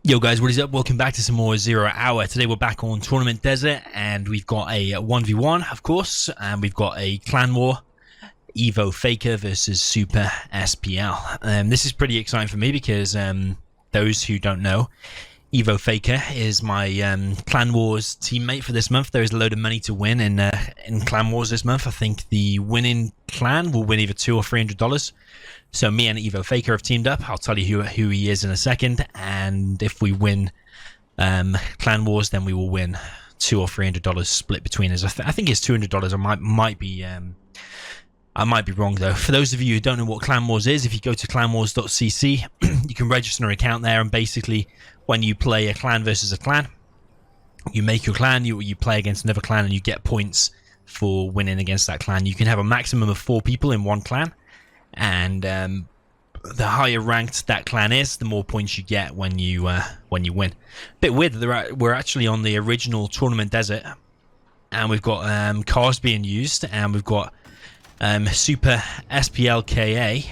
Yo guys, what is up? Welcome back to some more 0 Hour. Today we're back on Tournament Desert and we've got a 1v1 of course, and we've got a clan war, Evo Faker versus Super SPL. This is pretty exciting for me because those who don't know, Evo Faker is my Clan Wars teammate for this month. There is a load of money to win in Clan Wars this month. I think the winning clan will win either $200 or $300. So me and Evo Faker have teamed up. I'll tell you who he is in a second. And if we win Clan Wars, then we will win $200 or $300 split between us. I think it's $200. I might be wrong though. For those of you who don't know what Clan Wars is, if you go to clanwars.cc, you can register an account there, and basically when you play a clan versus a clan, you make your clan, you play against another clan, and you get points for winning against that clan. You can have a maximum of 4 people in one clan, and the higher ranked that clan is, the more points you get when you win. Bit weird that we're actually on the original Tournament Desert, and we've got cars being used, and we've got Super SPLKA,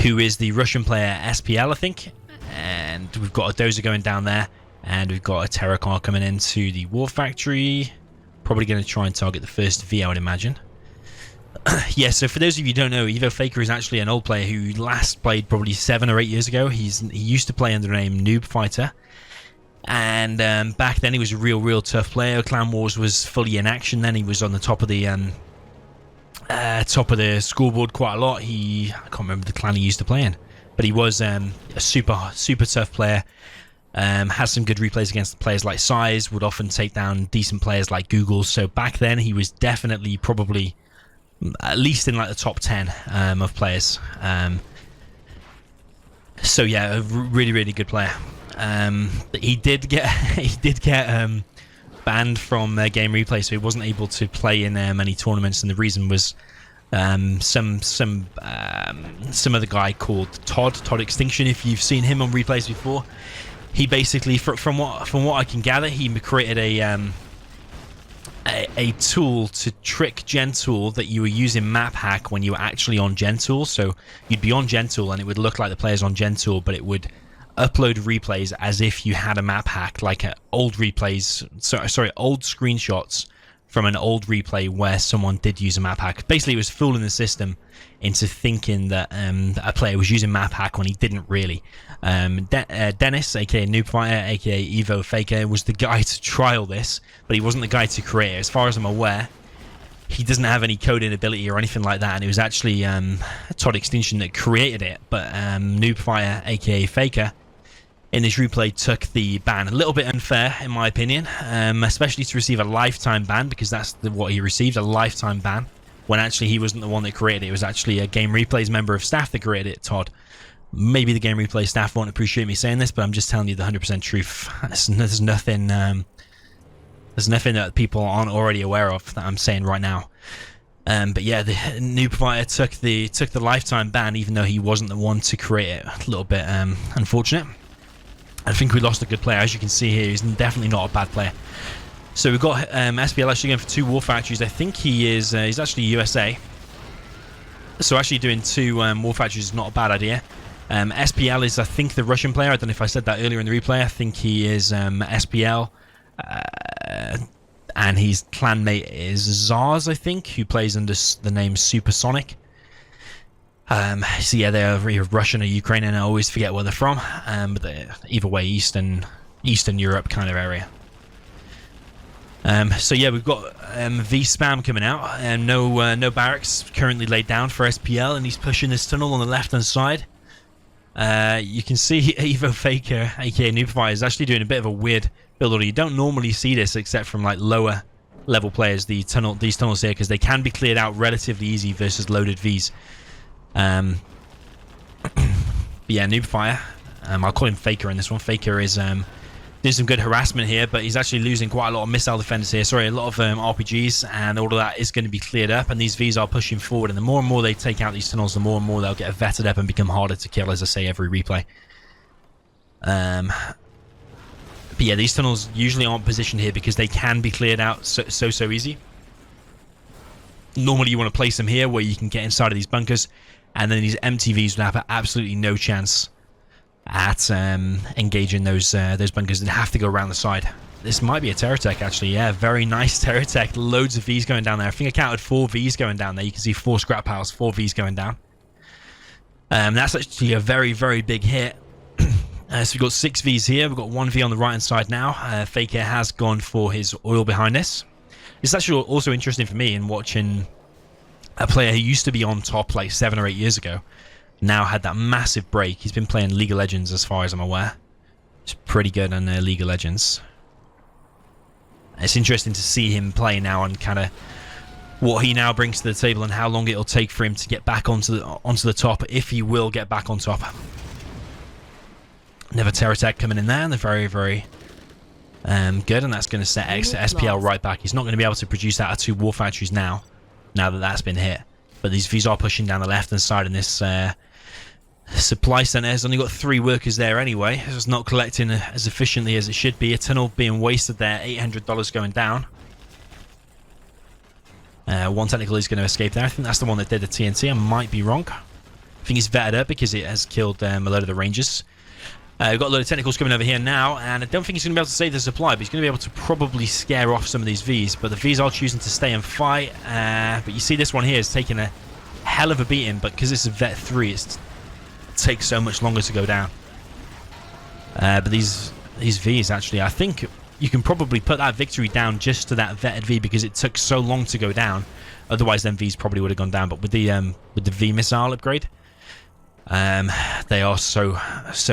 who is the Russian player SPL, I think, and we've got a dozer going down there, and we've got a terror car coming into the war factory. Probably going to try and target the first V, I would imagine. Yeah, so for those of you who don't know, Evo Faker is actually an old player who last played probably 7 or 8 years ago. He used to play under the name Noob Fighter, and back then he was a real tough player. Clan Wars was fully in action then. He was on the top of the scoreboard quite a lot. I can't remember the clan he used to play in, but he was a super tough player. Has some good replays against players like Size, would often take down decent players like Google. So back then he was definitely probably at least in like the top 10 of players. So yeah, a really good player. He did get banned from Game Replay, so he wasn't able to play in many tournaments, and the reason was some other guy called Todd Extinction. If you've seen him on replays before, he basically, from what I can gather, he created a tool to trick Gentool that you were using map hack when you were actually on Gentool. So you'd be on Gentool and it would look like the players on Gentool, but it would upload replays as if you had a map hack, like old screenshots from an old replay where someone did use a map hack. Basically, it was fooling the system into thinking that a player was using map hack when he didn't really. Dennis, aka Noob Fighter, aka Evo Faker, was the guy to trial this, but he wasn't the guy to create it. As far as I'm aware, he doesn't have any coding ability or anything like that, and it was actually Todd Extinction that created it. But Noob Fighter, aka Faker, in this replay took the ban. A little bit unfair, in my opinion, especially to receive a lifetime ban, because that's what he received, a lifetime ban, when actually he wasn't the one that created it. It was actually a Game Replay's member of staff that created it, Todd. Maybe the Game Replay staff won't appreciate me saying this, but I'm just telling you the 100% truth. There's nothing that people aren't already aware of that I'm saying right now. But yeah, the Noob Fighter took the lifetime ban, even though he wasn't the one to create it. A little bit unfortunate. I think we lost a good player. As you can see here, he's definitely not a bad player. So we've got SPL actually going for 2 war factories. I think he's actually USA. So actually doing 2 war factories is not a bad idea. SPL is, I think, the Russian player. I don't know if I said that earlier in the replay. I think he is SPL. And his clanmate is Zars, I think, who plays under the name Supersonic. So yeah, they're either Russian or Ukrainian. I always forget where they're from. But they're either way, Eastern Europe kind of area. So yeah, we've got V spam coming out, and no barracks currently laid down for SPL, and he's pushing this tunnel on the left hand side. You can see Evo Faker, aka Noob Fighter, is actually doing a bit of a weird build order. You don't normally see this except from like lower level players. These tunnels here, because they can be cleared out relatively easy versus loaded Vs. But yeah, Noob Fighter. I'll call him Faker in this one. Faker is doing some good harassment here, but he's actually losing quite a lot of missile defenders here. Sorry, a lot of RPGs, and all of that is going to be cleared up, and these Vs are pushing forward, and the more and more they take out these tunnels, the more and more they'll get vetted up and become harder to kill, as I say every replay. But yeah, these tunnels usually aren't positioned here because they can be cleared out so easy. Normally you want to place them here where you can get inside of these bunkers, and then these MTVs would have absolutely no chance at engaging those bunkers that have to go around the side. This might be a Terror Tech, actually. Yeah, very nice Terror Tech. Loads of Vs going down there. I think I counted 4 Vs going down there. You can see 4 scrap piles, 4 Vs going down. That's actually a very, very big hit. So we've got 6 Vs here. We've got 1 V on the right-hand side now. Faker has gone for his oil behind this. It's actually also interesting for me in watching a player who used to be on top like 7 or 8 years ago. Now had that massive break. He's been playing League of Legends as far as I'm aware. He's pretty good on League of Legends. It's interesting to see him play now and kind of what he now brings to the table and how long it'll take for him to get back onto the top, if he will get back on top. Another Terror Tech coming in there, and they're very, very good, and that's going to set SPL right back. He's not going to be able to produce that at 2 war factories now that that's been hit. But these Vs are pushing down the left-hand side in this supply center. Has only got 3 workers there anyway. It's not collecting as efficiently as it should be. A tunnel being wasted there. $800 going down. 1 technical is going to escape there. I think that's the one that did the TNT. I might be wrong. I think he's vetted up because it has killed a load of the Rangers. We've got a load of technicals coming over here now, and I don't think he's going to be able to save the supply, but he's going to be able to probably scare off some of these Vs. But the Vs are choosing to stay and fight. But you see this one here is taking a hell of a beating, but because it's a Vet 3, it takes so much longer to go down. But these Vs, actually, I think you can probably put that victory down just to that vetted V because it took so long to go down. Otherwise, then Vs probably would have gone down. But with the V missile upgrade, they are so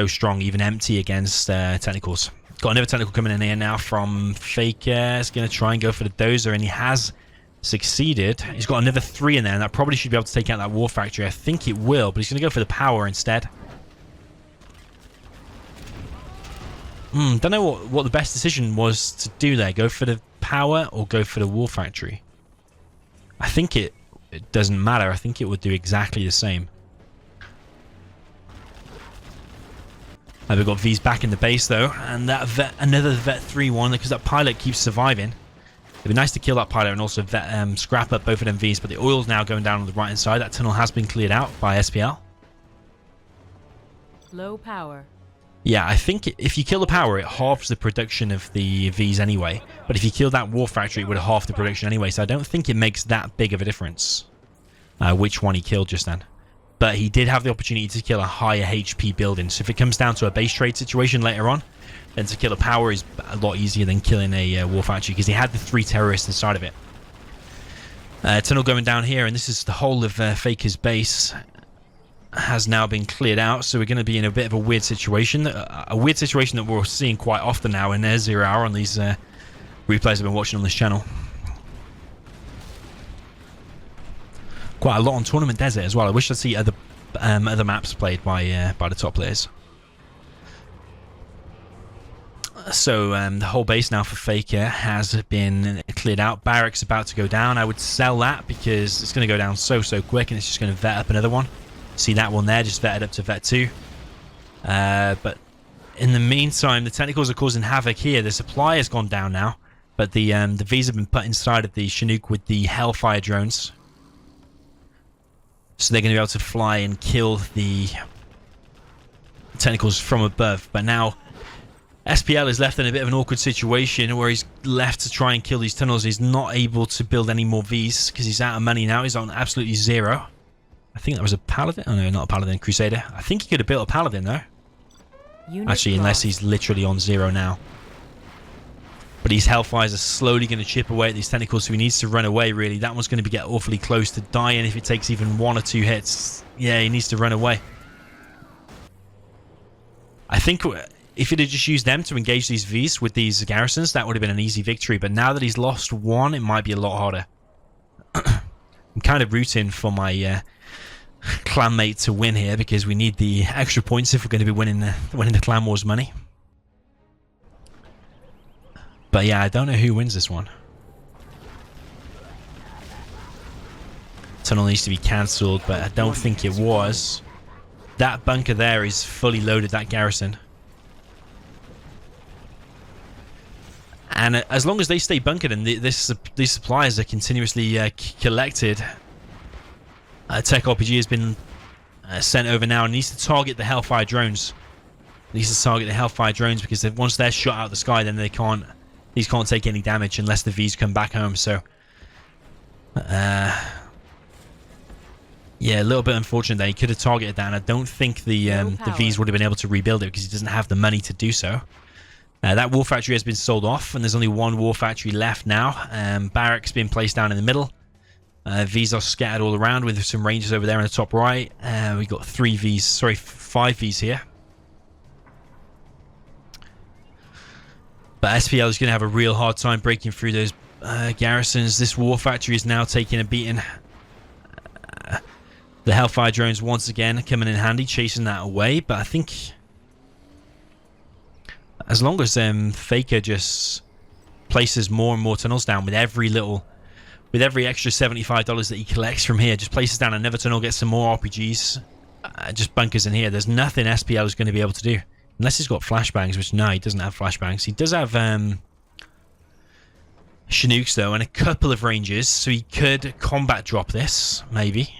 strong, even empty against technicals. Got another technical coming in here now from Faker. He's going to try and go for the dozer, and he has succeeded. He's got another 3 in there, and that probably should be able to take out that war factory. I think it will, but he's going to go for the power instead. Don't know what the best decision was to do there. Go for the power or go for the war factory. I think it doesn't matter. I think it would do exactly the same. We've got V's back in the base though, and that another Vet 3-1 because that pilot keeps surviving. It'd be nice to kill that pilot and also scrap up both of them V's, but the oil's now going down on the right hand side. That tunnel has been cleared out by SPL. Low power. Yeah, I think if you kill the power, it halves the production of the V's anyway. But if you kill that war factory, it would halve the production anyway, so I don't think it makes that big of a difference which one he killed just then. But he did have the opportunity to kill a higher HP building. So if it comes down to a base trade situation later on, then to kill a power is a lot easier than killing a war factory because he had the 3 terrorists inside of it. Tunnel going down here, and this is the whole of Faker's base has now been cleared out. So we're going to be in a bit of a weird situation. A weird situation that we're seeing quite often now in 0 hour on these replays I've been watching on this channel. Quite a lot on Tournament Desert as well. I wish I'd see other maps played by the top players. So the whole base now for Faker has been cleared out. Barracks about to go down. I would sell that because it's going to go down so quick, and it's just going to vet up another one. See that one there, just vetted up to Vet 2. But in the meantime, the technicals are causing havoc here. The supply has gone down now, but the V's have been put inside of the Chinook with the Hellfire drones. So they're going to be able to fly and kill the technicals from above. But now SPL is left in a bit of an awkward situation where he's left to try and kill these tunnels. He's not able to build any more Vs because he's out of money now. He's on absolutely 0. I think that was a Paladin. Oh no, not a Paladin, Crusader. I think he could have built a Paladin though. Actually, unless he's literally on 0 now. But these Hellfires are slowly going to chip away at these tentacles, so he needs to run away, really. That one's going to get awfully close to dying if it takes even 1 or 2 hits. Yeah, he needs to run away. I think if he'd have just used them to engage these Vs with these garrisons, that would have been an easy victory. But now that he's lost 1, it might be a lot harder. I'm kind of rooting for my clanmate to win here because we need the extra points if we're going to be winning the Clan Wars money. But yeah, I don't know who wins this one. Tunnel needs to be cancelled, but I don't think it was. That bunker there is fully loaded, that garrison. And as long as they stay bunkered and these supplies are continuously collected, Tech RPG has been sent over now and needs to target the Hellfire drones. needs to target the Hellfire drones, because once they're shot out of the sky, then these can't take any damage unless the Vs come back home. So, yeah, a little bit unfortunate that he could have targeted that, and I don't think the Vs would have been able to rebuild it because he doesn't have the money to do so. That war factory has been sold off, and there's only one war factory left now. Barracks being placed down in the middle. Vs are scattered all around with some Rangers over there in the top right. We've got 5 Vs here. But SPL is going to have a real hard time breaking through those garrisons. This war factory is now taking a beating. The Hellfire drones once again coming in handy, chasing that away. But I think as long as Faker just places more and more tunnels down with every extra $75 that he collects from here, just places down another tunnel, gets some more RPGs, just bunkers in here. There's nothing SPL is going to be able to do. Unless he's got flashbangs, which no, he doesn't have flashbangs. He does have Chinooks though, and a couple of Rangers, so he could combat drop this, maybe.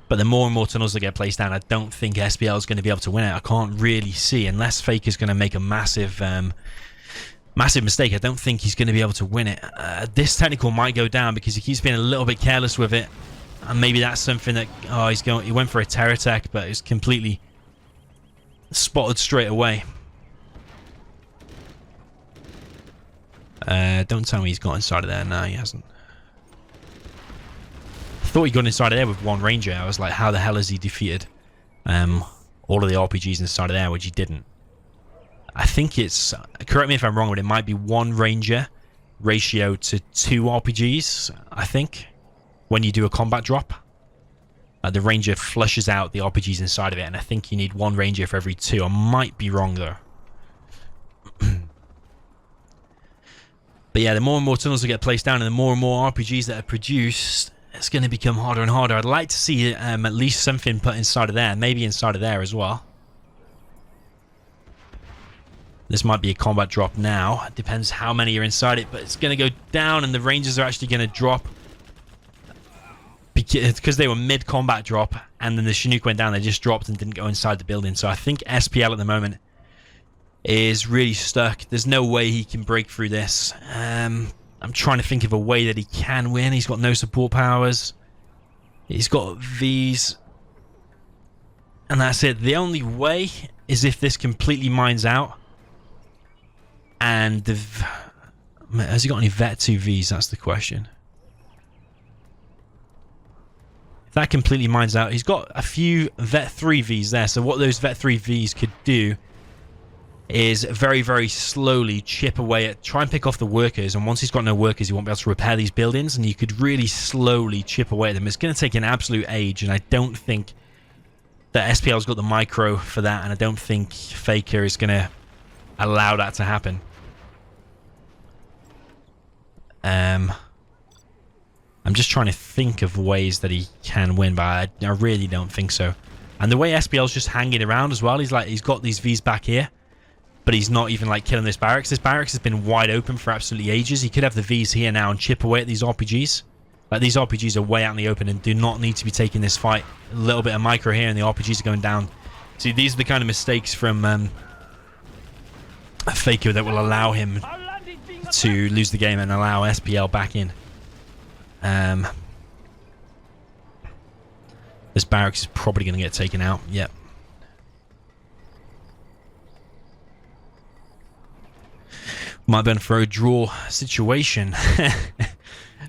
But the more and more tunnels that get placed down, I don't think SPL is going to be able to win it. I can't really see, unless Faker's going to make a massive mistake. I don't think he's going to be able to win it. This technical might go down because he keeps being a little bit careless with it, and maybe that's something that he went for a terror attack, but it's completely spotted straight away. Don't tell me he's got inside of there. No, he hasn't. I thought he got inside of there with one Ranger. I was like, how the hell has he defeated all of the RPGs inside of there, which he didn't. I think it's, correct me if I'm wrong, but it might be 1 Ranger ratio to 2 RPGs, I think, when you do a combat drop. The Ranger flushes out the RPGs inside of it, and I think you need 1 Ranger for every 2. I might be wrong, though. But yeah, the more and more tunnels that get placed down and the more RPGs that are produced, it's going to become harder and harder. I'd like to see at least something put inside of there, maybe inside of there as well. This might be a combat drop now. It depends how many are inside it, but it's going to go down, and the Rangers are actually going to drop. Because they were mid-combat drop, and then the Chinook went down, they just dropped and didn't go inside the building. So I think SPL at the moment is really stuck. There's no way he can break through this. I'm trying to think of a way that he can win. He's got no support powers. He's got Vs. And that's it. The only way is if this completely mines out. And has he got any Vet 2 Vs? That's the question. If that completely mines out, he's got a few Vet 3 Vs there. So what those Vet 3 Vs could do is very, very slowly chip away at, try and pick off the workers, and once he's got no workers, he won't be able to repair these buildings, and you could really slowly chip away at them. It's going to take an absolute age, and I don't think that SPL's got the micro for that, and I don't think Faker is going to allow that to happen. I'm just trying to think of ways that he can win, but I really don't think so. And the way SPL's just hanging around as well, he's got these Vs back here, but he's not even like killing this barracks. This barracks has been wide open for absolutely ages. He could have the Vs here now and chip away at these RPGs. Like, these RPGs are way out in the open and do not need to be taking this fight. A little bit of micro here and the RPGs are going down. See, these are the kind of mistakes from Faker that will allow him to lose the game and allow SPL back in. This barracks is probably going to get taken out. Yep. Might be for a draw situation.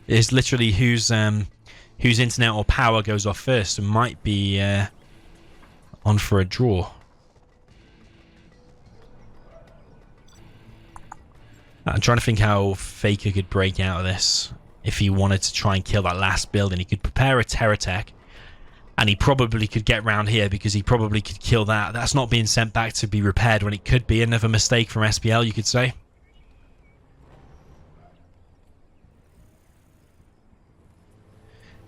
It's literally whose internet or power goes off first. It might be on for a draw. I'm trying to think how Faker could break out of this. If he wanted to try and kill that last building, he could prepare a terror attack, and he probably could get round here because he probably could kill that. That's not being sent back to be repaired when it could be. Another mistake from SPL, you could say.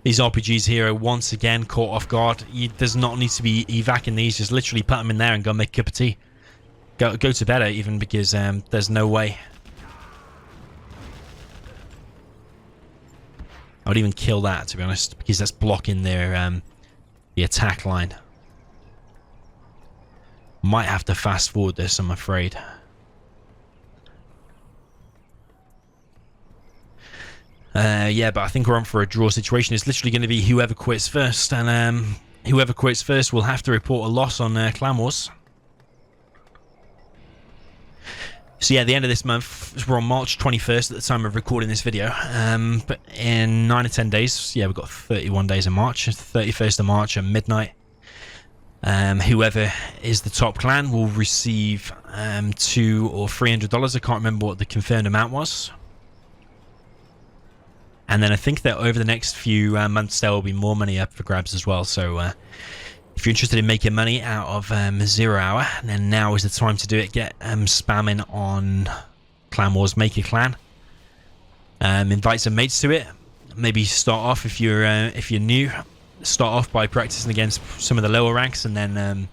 These RPGs here are once again caught off guard. He does not need to be evacing these. Just literally put them in there and go make a cup of tea. Go to bed even, because there's no way. I would even kill that, to be honest, because that's blocking their the attack line. Might have to fast forward this, I'm afraid. Yeah, but I think we're on for a draw situation. It's literally going to be whoever quits first, and whoever quits first will have to report a loss on Clan Wars. So yeah, at the end of this month, we're on March 21st at the time of recording this video. But in 9 or 10 days, yeah, we've got 31 days in March, 31st of March at midnight. Whoever is the top clan will receive $200 or $300. I can't remember what the confirmed amount was. And then I think that over the next few months there will be more money up for grabs as well. So if you're interested in making money out of 0 hour, then now is the time to do it. Get spamming on Clan Wars, make a clan, invite some mates to it. Maybe start off if you're new. Start off by practicing against some of the lower ranks, and then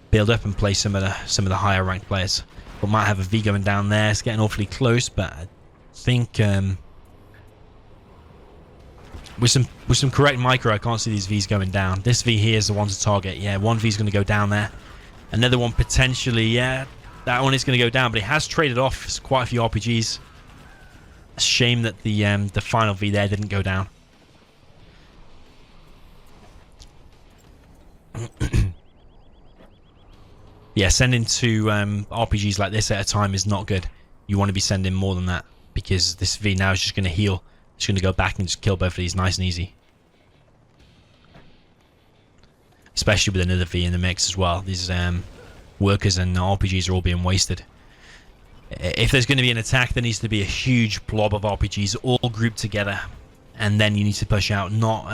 build up and play some of the higher ranked players. We might have a V going down there. It's getting awfully close, but I think with some correct micro, I can't see these Vs going down. This V here is the one to target. Yeah, one V is going to go down there. Another one potentially. Yeah, that one is going to go down, but it has traded off quite a few RPGs. A shame that the final V there didn't go down. Yeah, sending two RPGs like this at a time is not good. You want to be sending more than that, because this V now is just going to heal. It's going to go back and just kill both of these nice and easy. Especially with another V in the mix as well. These workers and RPGs are all being wasted. If there's going to be an attack, there needs to be a huge blob of RPGs all grouped together, and then you need to push out, not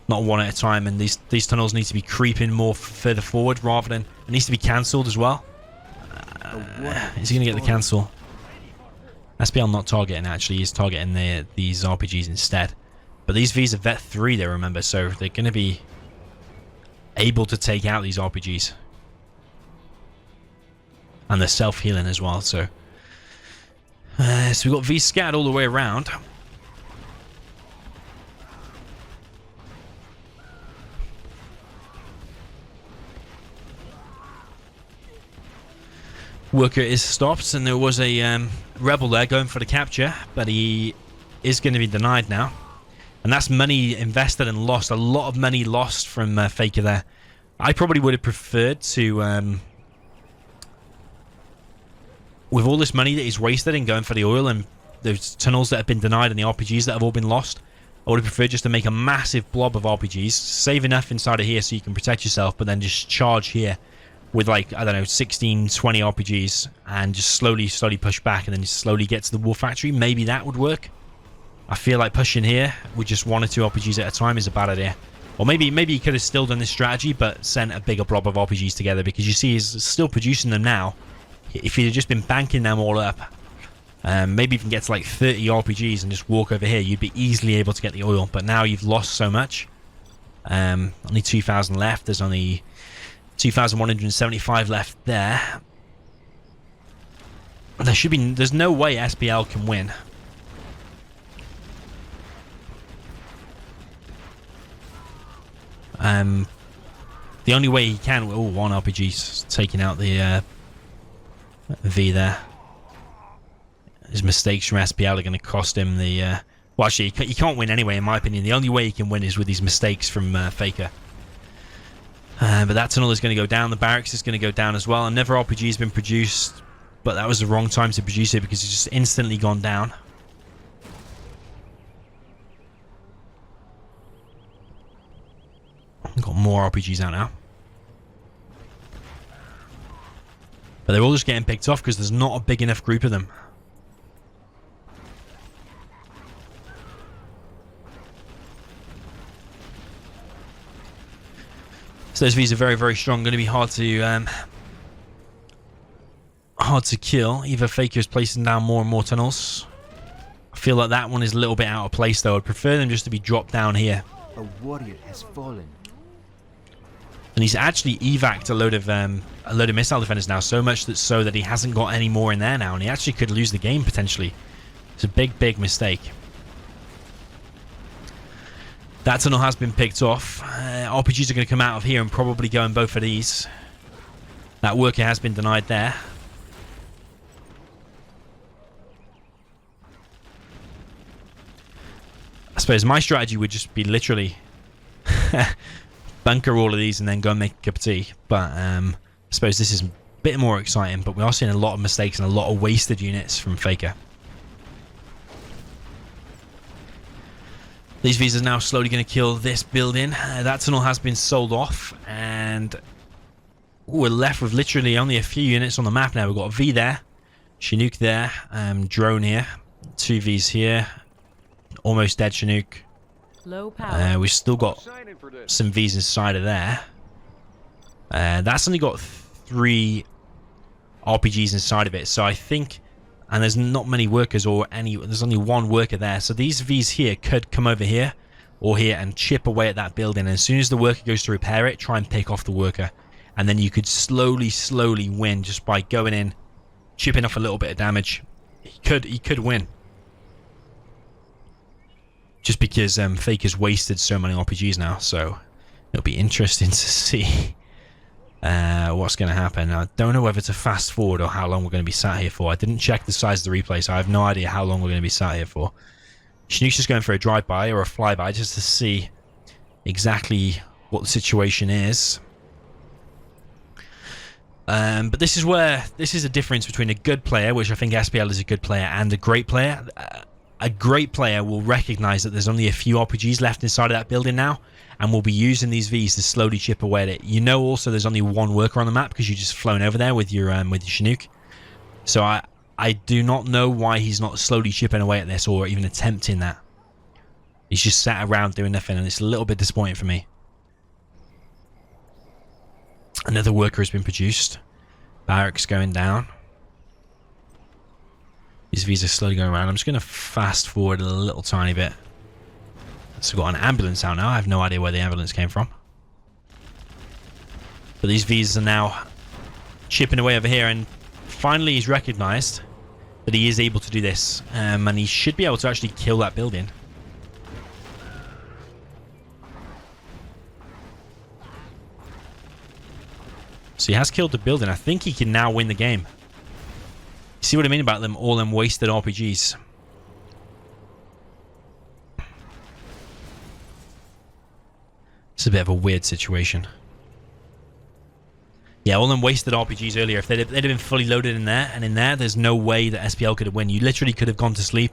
one at a time. And these tunnels need to be creeping more further forward rather than... It needs to be cancelled as well. Is he going to get the cancel? SPL not targeting, actually. He's targeting these RPGs instead. But these Vs are Vet 3, they remember, so they're going to be able to take out these RPGs. And they're self-healing as well, so... so we've got V scattered all the way around. Worker is stopped, and there was a rebel there going for the capture, but he is going to be denied now. And that's money invested and lost. A lot of money lost from Faker there. I probably would have preferred to... with all this money that he's wasted in going for the oil and those tunnels that have been denied and the RPGs that have all been lost, I would have preferred just to make a massive blob of RPGs, save enough inside of here so you can protect yourself, but then just charge here with, like, I don't know, 16, 20 RPGs, and just slowly push back, and then just slowly get to the war factory. Maybe that would work. I feel like pushing here with just 1 or 2 RPGs at a time is a bad idea. Or maybe he could have still done this strategy, but sent a bigger blob of RPGs together, because you see he's still producing them now. If he'd have just been banking them all up, maybe even get to like 30 RPGs and just walk over here, you'd be easily able to get the oil. But now you've lost so much. Only 2,000 left. There's only 2,175 left there. There's no way SPL can win. The only way he can... Oh, one RPG's taking out the V there. His mistakes from SPL are going to cost him the... well, actually, he can't win anyway, in my opinion. The only way he can win is with these mistakes from Faker. But that tunnel is going to go down. The barracks is going to go down as well. Another RPG has been produced, but that was the wrong time to produce it because it's just instantly gone down. I've got more RPGs out now. But they're all just getting picked off because there's not a big enough group of them. So those Vs are very, very strong. Going to be hard to kill. Either Faker is placing down more and more tunnels. I feel like that one is a little bit out of place, though. I'd prefer them just to be dropped down here. A warrior has fallen. And he's actually evac'd a load of missile defenders now, so much that he hasn't got any more in there now, and he actually could lose the game potentially. It's a big, big mistake. That tunnel has been picked off. RPGs are going to come out of here and probably go in both of these. That worker has been denied there. I suppose my strategy would just be literally bunker all of these and then go and make a cup of tea. But I suppose this is a bit more exciting, but we are seeing a lot of mistakes and a lot of wasted units from Faker. These Vs are now slowly going to kill this building. That tunnel has been sold off, and we're left with literally only a few units on the map now. We've got a V there, Chinook there, drone here, 2 Vs here, almost dead Chinook. Low power. We've still got some Vs inside of there. That's only got 3 RPGs inside of it, so I think, and there's not many workers or any, there's only 1 worker there, so these Vs here could come over here or here and chip away at that building, and as soon as the worker goes to repair it, try and pick off the worker, and then you could slowly win just by going in, chipping off a little bit of damage. He could win. Just because Faker's wasted so many RPGs now, so it'll be interesting to see what's going to happen. I don't know whether to fast forward or how long we're going to be sat here for. I didn't check the size of the replay, so I have no idea how long we're going to be sat here for. Chinook's just going for a drive-by or a flyby just to see exactly what the situation is. But this is where, this is a difference between a good player, which I think SPL is a good player, and a great player. A great player will recognize that there's only a few RPGs left inside of that building now, and will be using these Vs to slowly chip away at it. You know also there's only 1 worker on the map because you just flown over there with your Chinook. So I do not know why he's not slowly chipping away at this or even attempting that. He's just sat around doing nothing, and it's a little bit disappointing for me. Another worker has been produced. Barracks going down. These Vs are slowly going around. I'm just going to fast forward a little tiny bit. So we've got an ambulance out now. I have no idea where the ambulance came from. But these Vs are now chipping away over here, and finally he's recognized that he is able to do this. And he should be able to actually kill that building. So he has killed the building. I think he can now win the game. See what I mean about them, all them wasted RPGs. It's a bit of a weird situation. Yeah, all them wasted RPGs earlier, if they'd have been fully loaded in there, and in there, there's no way that SPL could have won. You literally could have gone to sleep,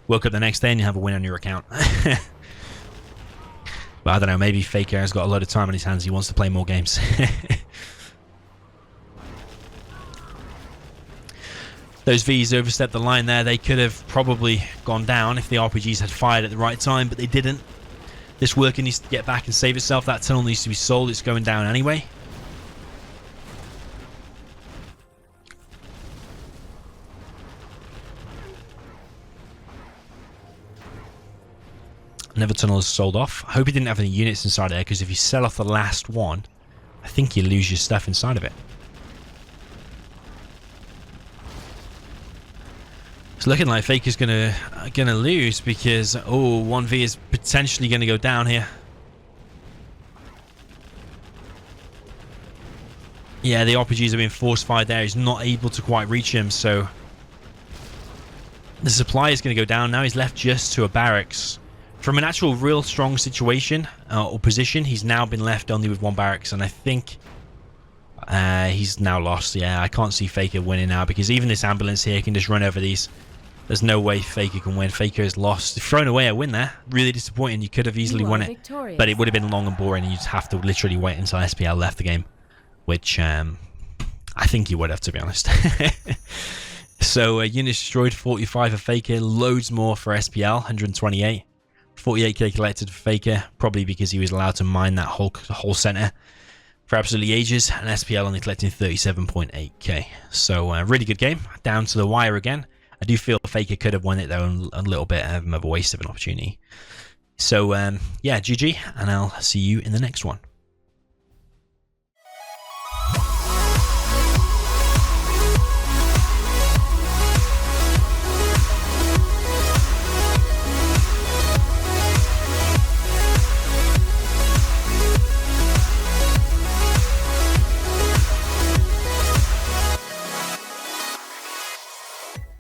woke up the next day, and you have a win on your account. But I don't know, maybe Faker has got a lot of time on his hands. He wants to play more games. Those Vs overstepped the line there. They could have probably gone down if the RPGs had fired at the right time, but they didn't. This worker needs to get back and save itself. That tunnel needs to be sold. It's going down anyway. Another tunnel is sold off. I hope he didn't have any units inside there, because if you sell off the last one, I think you lose your stuff inside of it. It's looking like Faker's gonna lose because 1v is potentially gonna go down here. Yeah, the RPGs have been force fired there. He's not able to quite reach him, so the supply is gonna go down. Now he's left just to a barracks. From an actual real strong situation or position, he's now been left only with 1 barracks, and I think he's now lost. Yeah, I can't see Faker winning now because even this ambulance here can just run over these. There's no way Faker can win. Faker has lost. Thrown away a win there. Really disappointing. You could have easily won it, but it would have been long and boring, and you'd have to literally wait until SPL left the game, which I think you would have, to be honest. So units destroyed, 45 for Faker, loads more for SPL, 128. 48k collected for Faker, probably because he was allowed to mine that whole center for absolutely ages, and SPL only collecting 37.8k. So really good game, down to the wire again. I do feel Faker could have won it though, a little bit of a waste of an opportunity. So yeah, GG, and I'll see you in the next one.